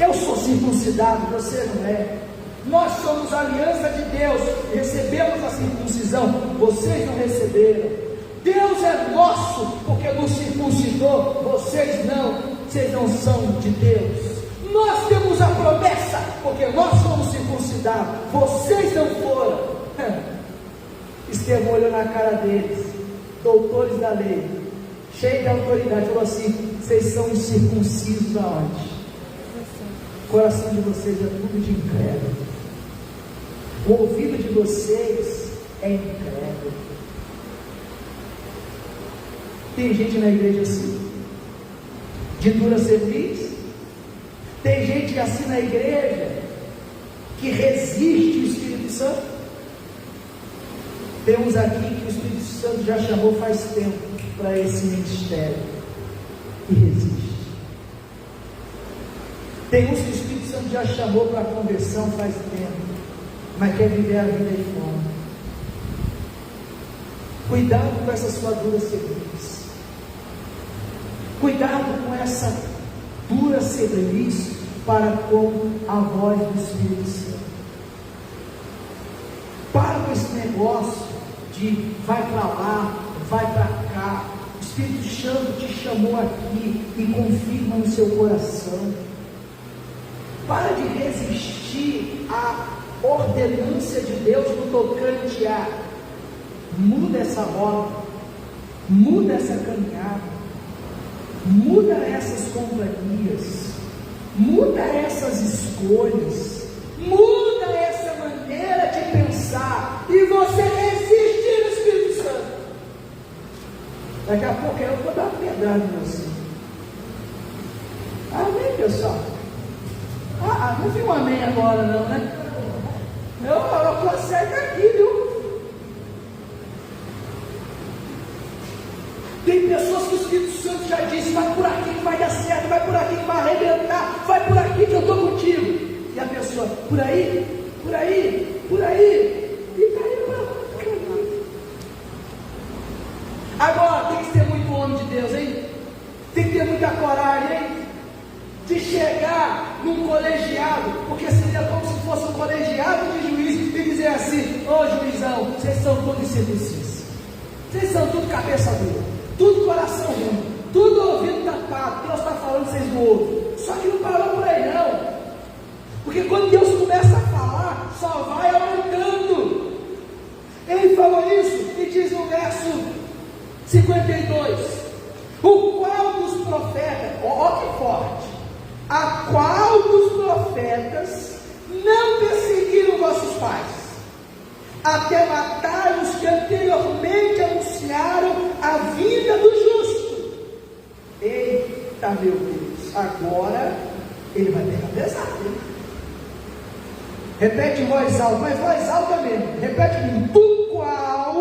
A: Eu sou circuncidado, você não é. Nós somos a aliança de Deus, recebemos a circuncisão, vocês não receberam. Deus é nosso, porque nos circuncidou, vocês não são de Deus. Nós temos a promessa, porque nós somos circuncidados, vocês não foram. Estevão olhou na cara deles, doutores da lei, cheio de autoridade, falou assim: vocês são incircuncisos aonde? O coração de vocês é tudo de incrédulo, o ouvido de vocês é incrédulo. Tem gente na igreja assim, de dura cerviz. Tem gente assim na igreja que resiste ao Espírito Santo. Temos aqui que o Espírito Santo já chamou faz tempo para esse ministério e resiste. Tem uns que o Espírito Santo já chamou para a conversão faz tempo, mas quer viver a vida de fome. Cuidado com essa sua dura cerviz. Cuidado com essa dura cerviz para com a voz do Espírito Santo. Para com esse negócio de vai para lá, vai para cá. O Espírito Santo te chamou aqui e confirma no seu coração. Para de resistir à ordenância de Deus no tocante a muda essa rota, muda essa caminhada, muda essas companhias, muda essas escolhas, muda essa maneira de pensar, e você resiste no Espírito Santo. Daqui a pouco eu vou dar uma pedrada em você. Amém, pessoal? Não vi um amém agora não, né? Eu conserto aqui, viu? Tem pessoas que o Espírito Santo já disse: vai por aqui que vai dar certo, vai por aqui que vai arrebentar, vai por aqui que eu estou contigo. E a pessoa, por aí, e caiu para caminho. Agora tem que ser muito homem de Deus, hein? Tem que ter muita coragem, hein? De chegar num colegiado, porque seria como se fosse um colegiado de juiz, e dizer assim: ô juizão, vocês são todos incircuncisos, vocês são tudo cabeça dura, tudo coração ruim, tudo preocupado, Deus está falando, vocês não ouvem. Só que não parou por aí não, porque quando Deus começa a falar, só vai aumentando. Ele falou isso e diz no verso 52, o qual dos profetas, ó que forte, a qual dos profetas não perseguiram vossos pais, até matar os que anteriormente anunciaram a vinda do justo. Eita, meu Deus, agora ele vai pegar pesado, hein? Repete em voz alta, mas voz alta mesmo. Repete comigo. Do qual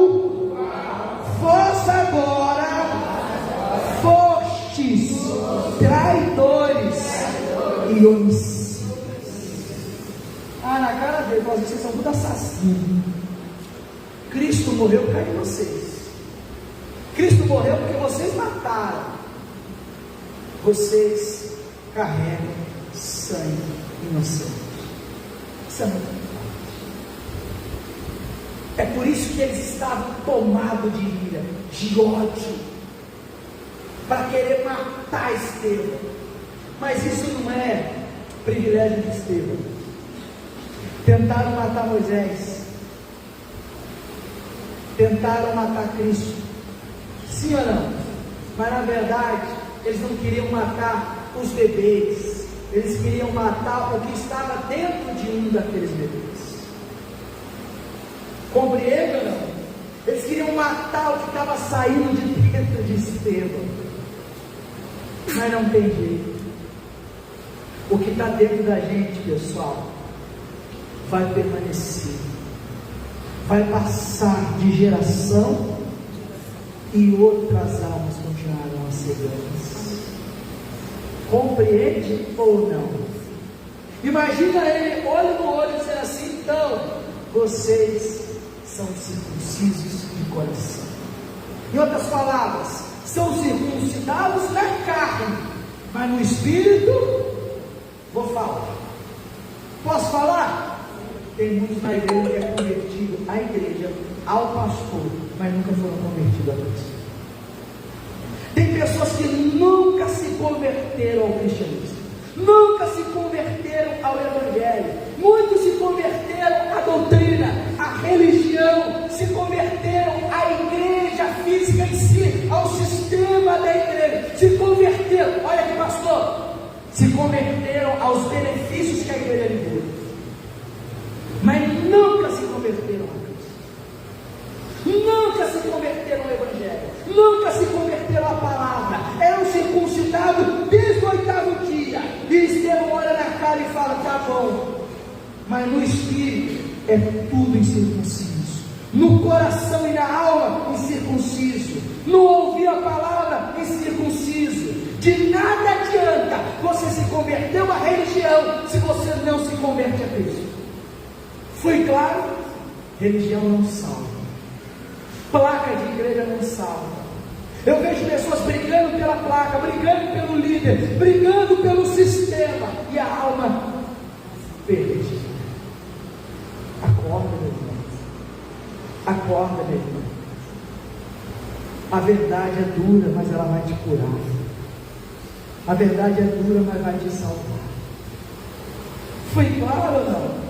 A: vós agora fostes traidores e homicidas. Na cara dele, vocês são tudo assassinos. Cristo morreu por causa de vocês. Cristo morreu porque vocês mataram. Vocês carregam sangue inocente. Isso é muito forte. É por isso que eles estavam tomados de ira, de ódio, para querer matar Estevão. Mas isso não é privilégio de Estevão. Tentaram matar Moisés, tentaram matar Cristo, sim ou não? Mas na verdade eles não queriam matar os bebês, eles queriam matar o que estava dentro de um daqueles bebês. Compreende ou não? Eles queriam matar o que estava saindo de dentro de Estevão. Mas não tem jeito. O que está dentro da gente, pessoal, vai permanecer, vai passar de geração e outras almas continuarão a ser ganhas. Compreende ou não? Imagina ele, olho no olho, dizendo assim: então, vocês são circuncisos de coração. Em outras palavras, são circuncidados na carne, mas no espírito, vou falar. Posso falar? Tem muitos na igreja que é convertido à igreja, ao pastor, mas nunca foram convertidos a Cristo. Tem pessoas que nunca se converteram ao cristianismo, nunca se converteram ao evangelho, muitos se converteram à doutrina, à religião, se converteram à igreja física em si, ao sistema da igreja, se converteram, olha aqui pastor, se converteram aos benefícios que a igreja lhe deu, mas nunca se converteram a Cristo, nunca se converteram ao evangelho, nunca se converteram à palavra, eram circuncidados desde o 8º dia, e Estevão olha na cara e fala: tá bom, mas no espírito é tudo incircunciso, no coração e na alma incircunciso, no ouvir a palavra incircunciso. De nada adianta você se converter à religião se você não se converte a Cristo. Foi claro? Religião não salva, placa de igreja não salva. Eu vejo pessoas brigando pela placa, brigando pelo líder, brigando pelo sistema, e a alma perde. Acorda, meu irmão. Acorda, meu irmão. A verdade é dura, mas ela vai te curar. A verdade é dura, mas vai te salvar. Foi claro ou não?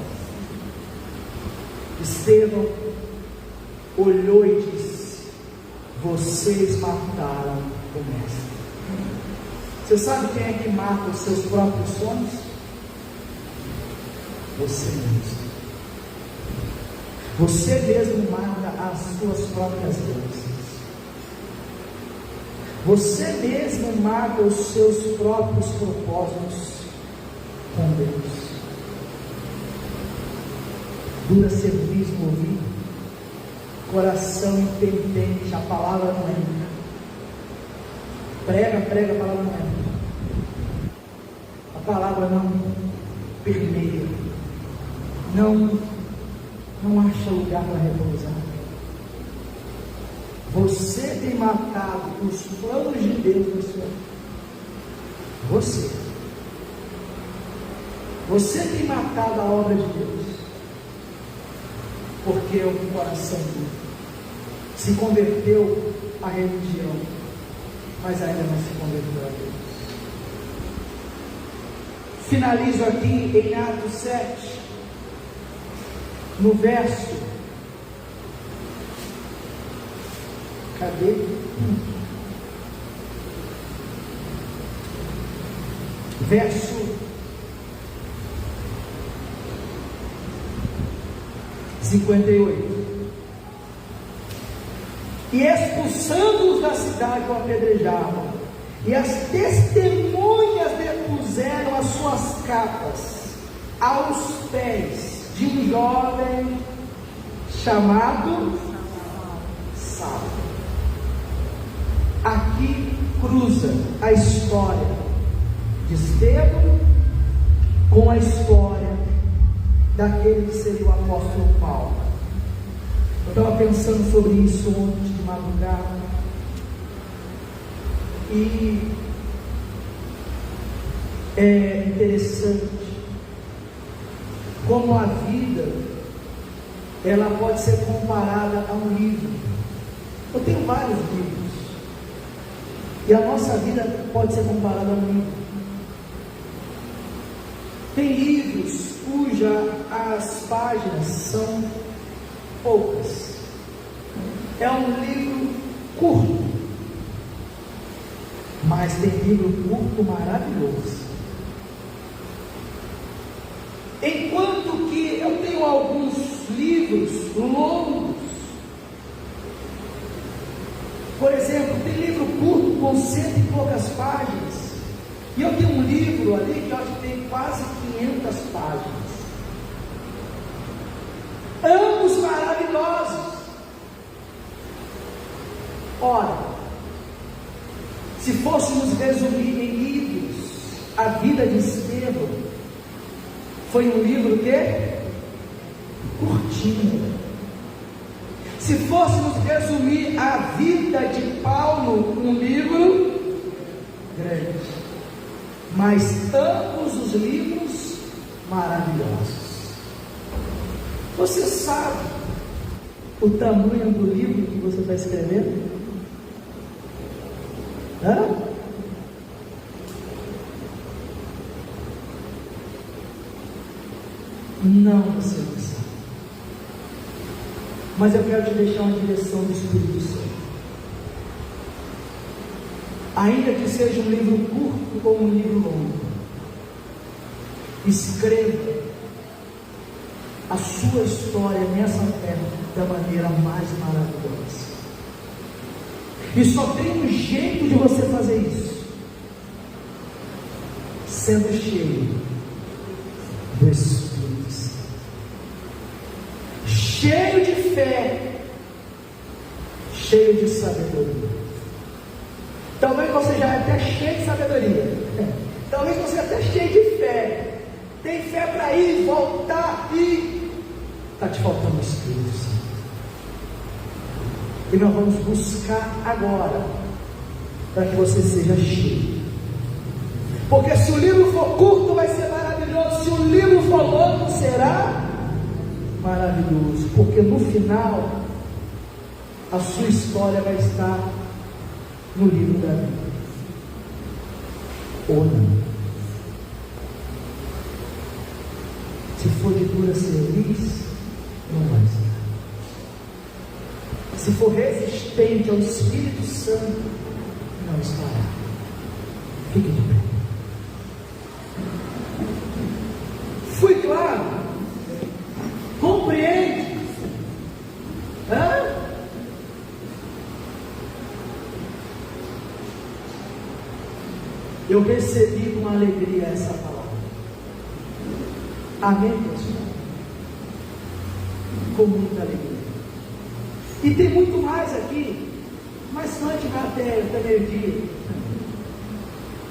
A: Estevão olhou e disse: vocês mataram o mestre. Você sabe quem é que mata os seus próprios sonhos? Você mesmo. Você mesmo mata as suas próprias bênçãos. Você mesmo mata os seus próprios propósitos com Deus. Dura serviço no ouvido, coração impenitente, a palavra não entra. Prega, a palavra não entra. A palavra não permeia, não acha lugar para repousar. Você tem matado os planos de Deus na sua vida. Você tem matado a obra de Deus, porque o coração se converteu à religião, mas ainda não se converteu a Deus. Finalizo aqui em Atos 7, no verso. Cadê? Verso 58. E expulsando-os da cidade, o apedrejavam. E as testemunhas depuseram as suas capas aos pés de um jovem chamado Saulo. Aqui cruza a história de Estevão com a história daquele que seria o apóstolo Paulo. Eu estava pensando sobre isso ontem de madrugada, e é interessante como a vida ela pode ser comparada a um livro. Eu tenho vários livros, e a nossa vida pode ser comparada a um livro. Tem livros cujas páginas são poucas. É um livro curto, mas tem livro curto maravilhoso. Enquanto que eu tenho alguns livros longos. Por exemplo, tem livro curto com 100 e poucas páginas, e eu tenho um livro ali que eu acho que tem quase 500 páginas. Ambos maravilhosos. Ora, se fôssemos resumir em livros a vida de Estevão, foi um livro que? Curtinho. Se fôssemos resumir a vida de Paulo, um livro grande. Mas ambos os livros maravilhosos. Você sabe o tamanho do livro que você está escrevendo? Hã? Não, você não sabe. Mas eu quero te deixar uma direção do Espírito Santo. Ainda que seja um livro curto ou um livro longo, escreva a sua história nessa terra da maneira mais maravilhosa. E só tem um jeito de você fazer isso: sendo cheio do Espírito Santo, cheio de fé, cheio de sabedoria. Talvez você já é até cheio de sabedoria, talvez você é até cheio de fé, tem fé para ir, voltar, e está te faltando o Espírito Santo. E nós vamos buscar agora, para que você seja cheio. Porque se o livro for curto, vai ser maravilhoso. Se o livro for longo, será maravilhoso. Porque no final, a sua história vai estar no livro da vida. Ou não. Se for de dura cerviz, não vai estar. Se for resistente ao Espírito Santo, não estará. Fique de pé. Fui claro? Compreende? Hã? Eu recebi com alegria essa palavra. Amém, pessoal? Com muita alegria. E tem muito mais aqui, mas antes vai até meio-dia.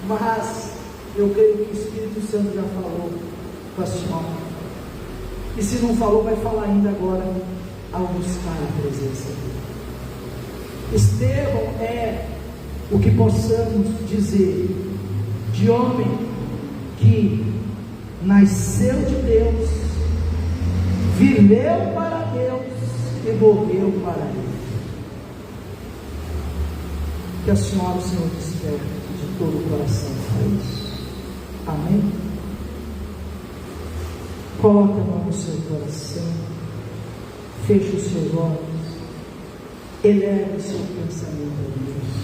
A: Mas eu creio que o Espírito Santo já falou com a senhora. E se não falou, vai falar ainda agora ao buscar a presença dele. Estevão é o que possamos dizer de homem que nasceu de Deus, viveu para Deus e morreu para Ele. Que a senhora, o Senhor, desperte de todo o coração para isso. Amém? Coloque a mão no seu coração, feche os seus olhos, eleve o seu pensamento a Deus.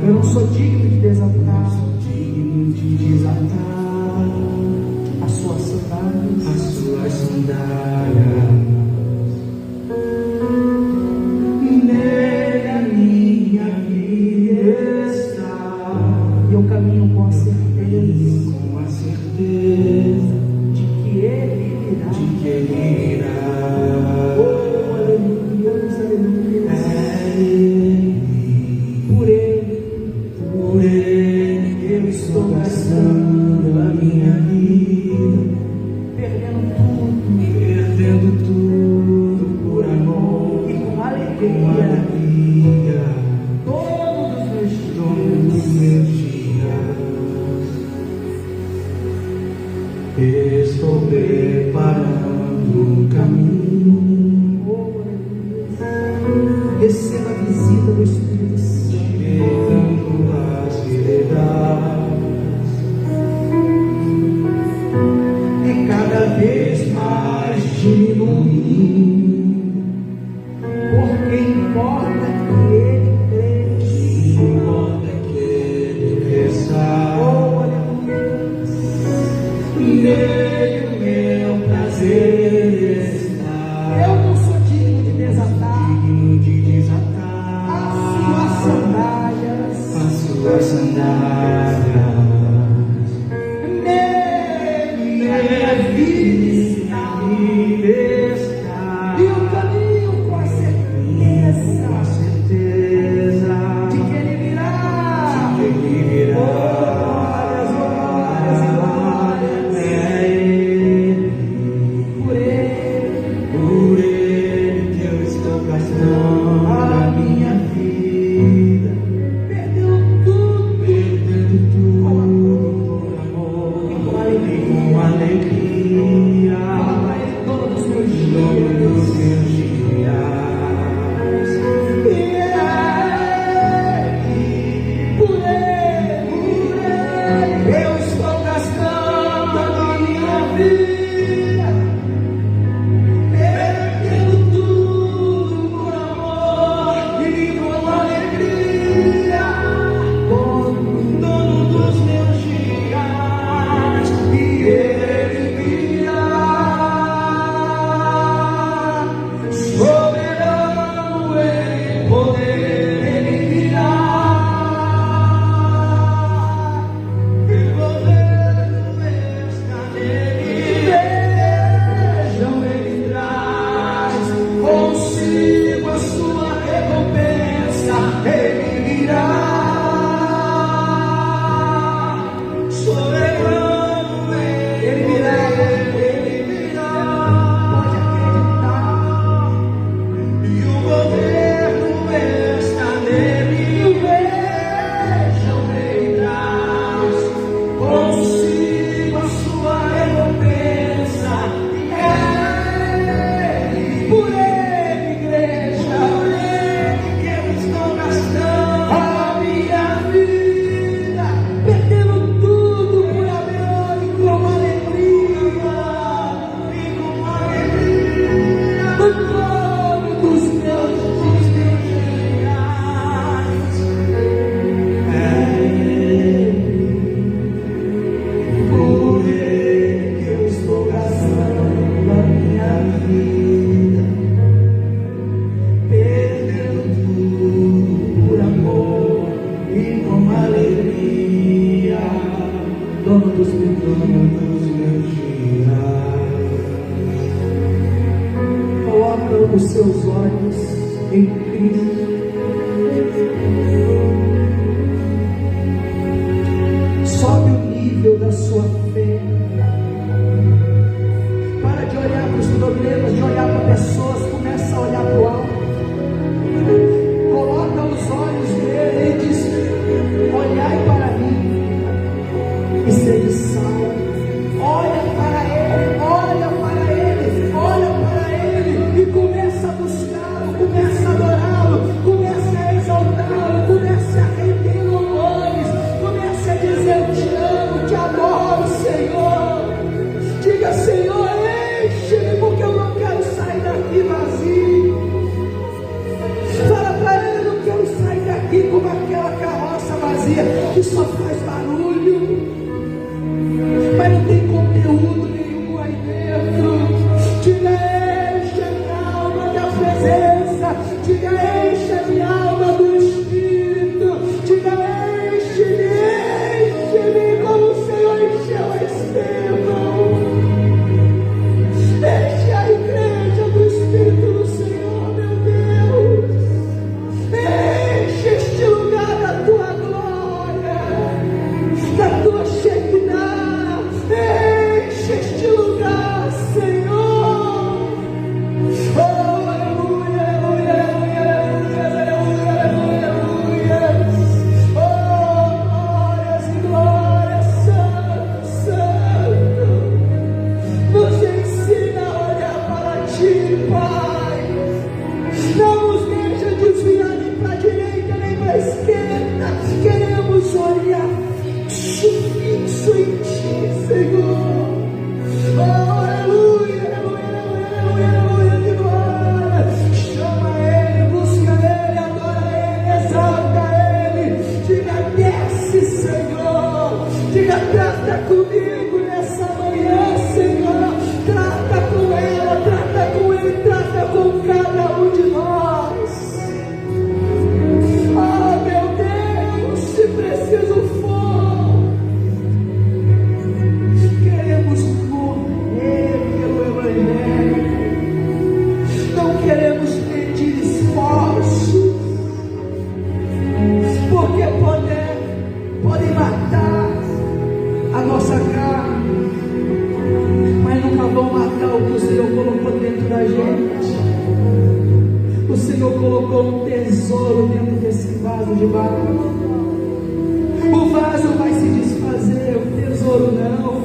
A: Eu não sou digno de desatar as suas sandálias. Nele a minha vida está. E eu caminho com a certeza de que Ele irá. Oh, aleluia, aleluia. Por Ele eu estou gastando a minha vida, perdendo tudo por amor e com alegria, todos os meus dias. Estou preparando um caminho. Receba a visita do Espírito Santo. E cada vez mais diminuindo, porque importa que Ele cresça. Oh, aleluia. Nele o meu prazer está. Eu não sou digno de desatar as suas sandálias. Nele a minha vida está. E eu caminho com a certeza de que Ele virá. Glórias, glórias e glórias. Por Ele que eu estou gastando a minha vida, perdendo tudo com amor e com alegria, todos os meus dias. Por Ele eu estou gastando a minha vida, perdendo tudo por amor e com alegria, dono dos meus dias, e Ele virá, soberano em poder, Ele virá, e o governo está nele. os seus olhos em Cristo. Sobe o nível da sua fé. Para de olhar para os problemas, de olhar para pessoas, começa a olhar para o alto. Coloca os olhos nele e diz: olhai para mim e sede salvo. Olha para ele, olha para ele, olha para ele e começa a buscá-lo, começa a adorá-lo, começa a exaltá-lo, começa a render louvores, começa a dizer: eu te amo, te adoro, Senhor. Diga: Senhor, enche-me, porque eu não quero sair daqui vazio. Fala para ele: eu não quero sair daqui como aquela carroça vazia que só faz barulho, mas não tem conteúdo nenhum aí dentro. Diga: enche a minha alma da presença. Diga: enche a minha alma do Espírito. Diga: enche-me como o Senhor encheu a Estevão. Enche a igreja do Espírito do Senhor, meu Deus. Enche este lugar da tua glória, da tua Shekinah. Enche este lugar, Senhor. Oh, aleluia, aleluia, aleluia, aleluia, aleluia, aleluia. Oh, glórias e glórias, Santo, Santo. Nos ensina a olhar para ti, Pai. Não nos deixa desviar nem para a direita nem para a esquerda. Queremos olhar fixo em ti, Senhor. Oh, aleluia, aleluia, aleluia, aleluia, glória. Chama ele, busca ele, adora ele, exalta ele. Diga: desce, Senhor. Diga: trata comigo nessa manhã, Senhor. Trata com ela, trata com ele, trata com cada um de nós. Ah, meu Deus, se preciso for, queremos morrer pelo Evangelho. Não queremos pedir esforços, porque podem matar a nossa carne, mas nunca vão matar o que o Senhor colocou dentro da gente. O Senhor colocou um tesouro dentro desse vaso de barro. O vaso vai se desfazer, o tesouro não.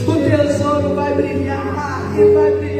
A: O tesouro vai brilhar e vai brilhar.